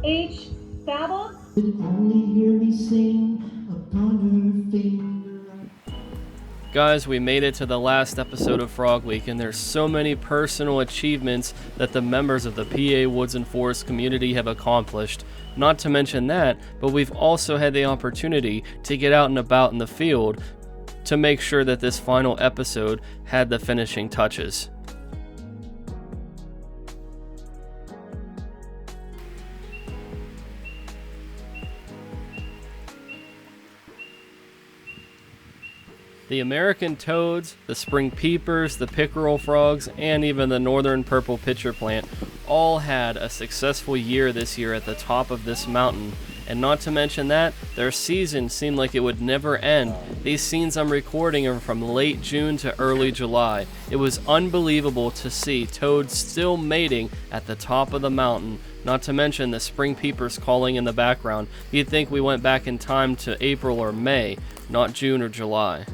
H. Babbles. Could only hear me sing upon her finger. Guys, we made it to the last episode of Frog Week, and there's so many personal achievements that the members of the PA Woods and Forest community have accomplished. Not to mention that, but we've also had the opportunity to get out and about in the field to make sure that this final episode had the finishing touches. The American toads, the spring peepers, the pickerel frogs, and even the northern purple pitcher plant all had a successful year this year at the top of this mountain. And not to mention that, their season seemed like it would never end. These scenes I'm recording are from late June to early July. It was unbelievable to see toads still mating at the top of the mountain. Not to mention the spring peepers calling in the background. You'd think we went back in time to April or May, not June or July.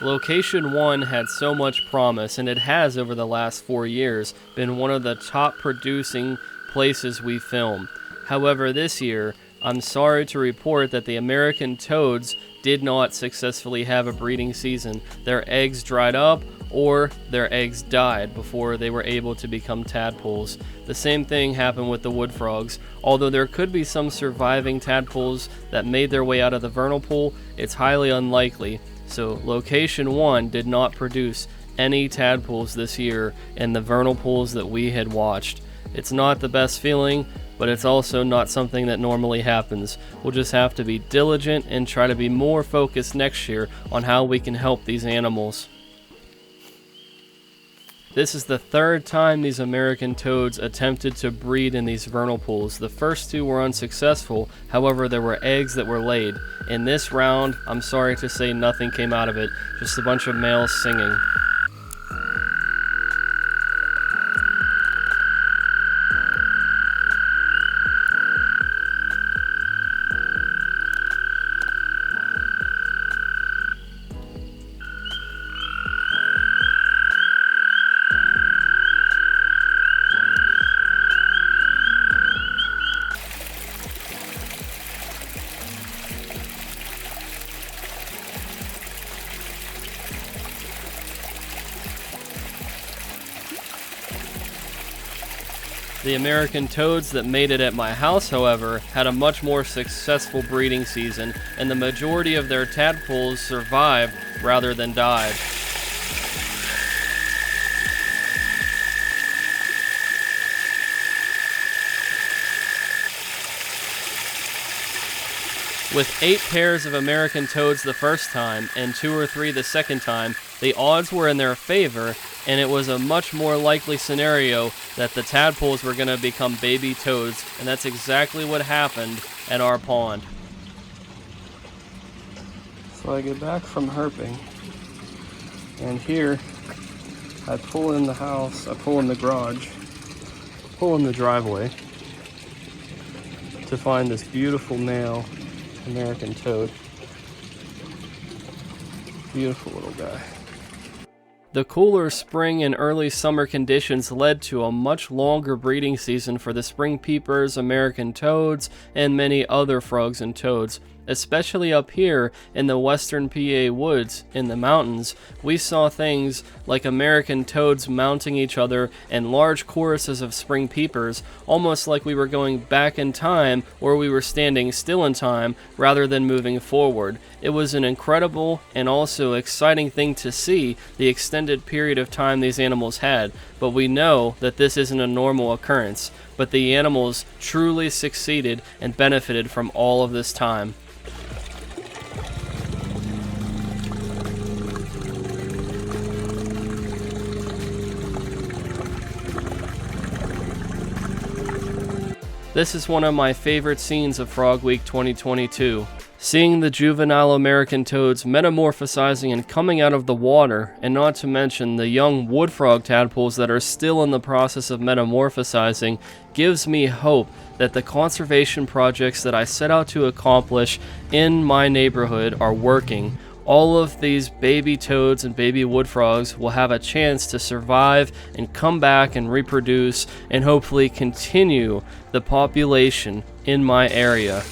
Location 1 had so much promise, and it has over the last 4 years been one of the top producing places we film. However, this year, I'm sorry to report that the American toads did not successfully have a breeding season. Their eggs dried up, or their eggs died before they were able to become tadpoles. The same thing happened with the wood frogs. Although there could be some surviving tadpoles that made their way out of the vernal pool, it's highly unlikely. So location 1 did not produce any tadpoles this year in the vernal pools that we had watched. It's not the best feeling, but it's also not something that normally happens. We'll just have to be diligent and try to be more focused next year on how we can help these animals. This is the third time these American toads attempted to breed in these vernal pools. The first 2 were unsuccessful, however there were eggs that were laid. In this round, I'm sorry to say nothing came out of it, just a bunch of males singing. The American toads that made it at my house, however, had a much more successful breeding season, and the majority of their tadpoles survived rather than died. With 8 pairs of American toads the first time and 2 or 3 the second time, the odds were in their favor, and it was a much more likely scenario that the tadpoles were going to become baby toads, and that's exactly what happened at our pond. So I get back from herping, and here I pull in the house, I pull in the garage, pull in the driveway to find this beautiful male American toad. Beautiful little guy. The cooler spring and early summer conditions led to a much longer breeding season for the spring peepers, American toads, and many other frogs and toads. Especially up here in the western PA woods in the mountains, we saw things like American toads mounting each other and large choruses of spring peepers, almost like we were going back in time or we were standing still in time rather than moving forward. It was an incredible and also exciting thing to see the extended period of time these animals had, but we know that this isn't a normal occurrence, but the animals truly succeeded and benefited from all of this time. This is one of my favorite scenes of Frog Week 2022. Seeing the juvenile American toads metamorphosizing and coming out of the water, and not to mention the young wood frog tadpoles that are still in the process of metamorphosizing, gives me hope that the conservation projects that I set out to accomplish in my neighborhood are working. All of these baby toads and baby wood frogs will have a chance to survive and come back and reproduce and hopefully continue the population in my area.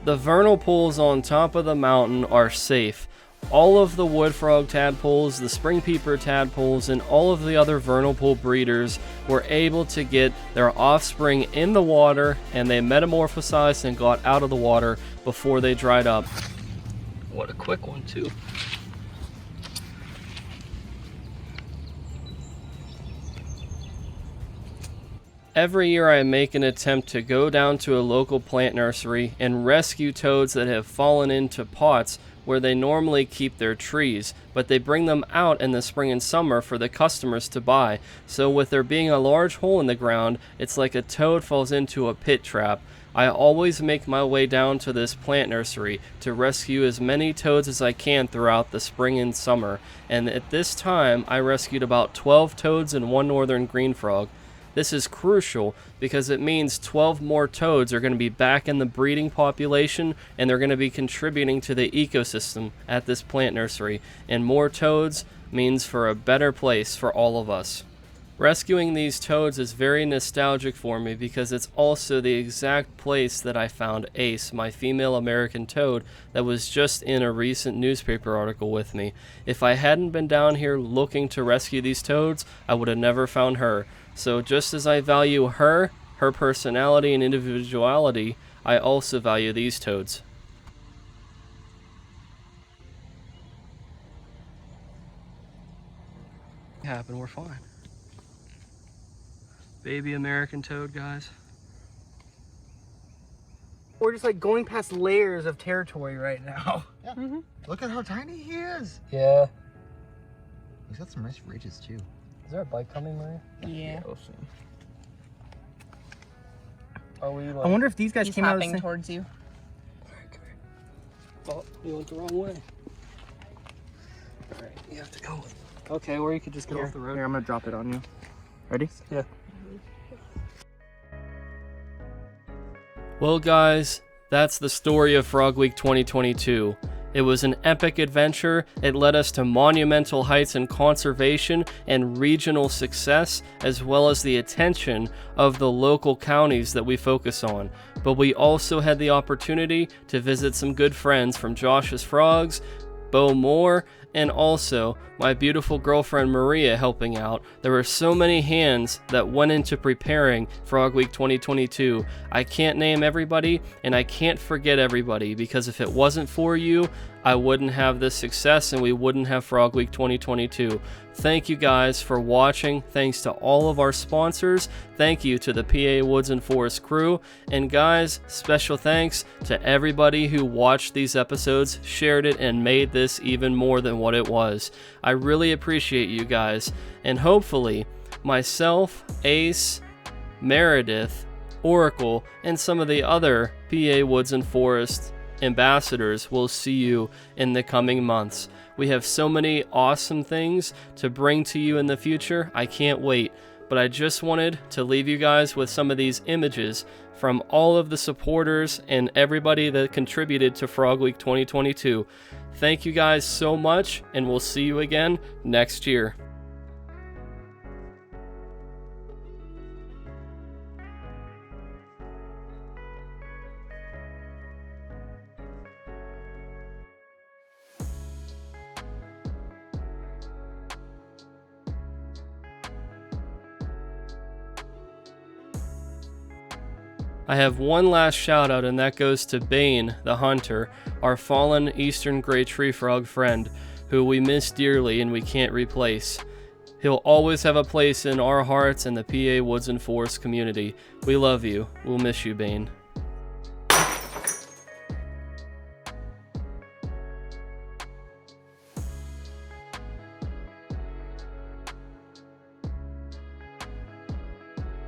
The vernal pools on top of the mountain are safe. All of the wood frog tadpoles, the spring peeper tadpoles, and all of the other vernal pool breeders were able to get their offspring in the water, and they metamorphosized and got out of the water before they dried up. What a quick one too. Every year I make an attempt to go down to a local plant nursery and rescue toads that have fallen into pots where they normally keep their trees, but they bring them out in the spring and summer for the customers to buy. So with there being a large hole in the ground, it's like a toad falls into a pit trap. I always make my way down to this plant nursery to rescue as many toads as I can throughout the spring and summer, and at this time I rescued about 12 toads and 1 northern green frog. This is crucial because it means 12 more toads are going to be back in the breeding population, and they're going to be contributing to the ecosystem at this plant nursery. And more toads means for a better place for all of us. Rescuing these toads is very nostalgic for me because it's also the exact place that I found Ace, my female American toad that was just in a recent newspaper article with me. If I hadn't been down here looking to rescue these toads, I would have never found her. So just as I value her personality and individuality, I also value these toads. Happen, we're fine. Baby American toad, guys. We're just like going past layers of territory right now. Yeah. Mm-hmm. Look at how tiny he is. Yeah. He's got some nice ridges too. Is there a bike coming, Maria? Yeah. We'll see. Are we like... I wonder if these guys He's came out of the hopping same... towards you. Oh, you went the wrong way. Alright, you have to go. Okay, or you could just get off the road. Here, I'm gonna drop it on you. Ready? Yeah. Well guys, that's the story of Frog Week 2022. It was an epic adventure. It led us to monumental heights in conservation and regional success, as well as the attention of the local counties that we focus on. But we also had the opportunity to visit some good friends from Josh's Frogs, Bo Moore, and also my beautiful girlfriend Maria helping out. There were so many hands that went into preparing Frog Week 2022. I can't name everybody, and I can't forget everybody, because if it wasn't for you, I wouldn't have this success and we wouldn't have Frog Week 2022. Thank you guys for watching. Thanks to all of our sponsors. Thank you to the PA Woods and Forest crew. And guys, special thanks to everybody who watched these episodes, shared it, and made this even more than what it was. I really appreciate you guys. And hopefully, myself, Ace, Meredith, Oracle, and some of the other PA Woods and Forest ambassadors will see you in the coming months. We have so many awesome things to bring to you in the future. I can't wait. But I just wanted to leave you guys with some of these images from all of the supporters and everybody that contributed to Frog Week 2022. Thank you guys so much, and we'll see you again next year. I have one last shout out, and that goes to Bane, the hunter, our fallen eastern gray tree frog friend, who we miss dearly and we can't replace. He'll always have a place in our hearts and the PA Woods and Forest community. We love you. We'll miss you, Bane.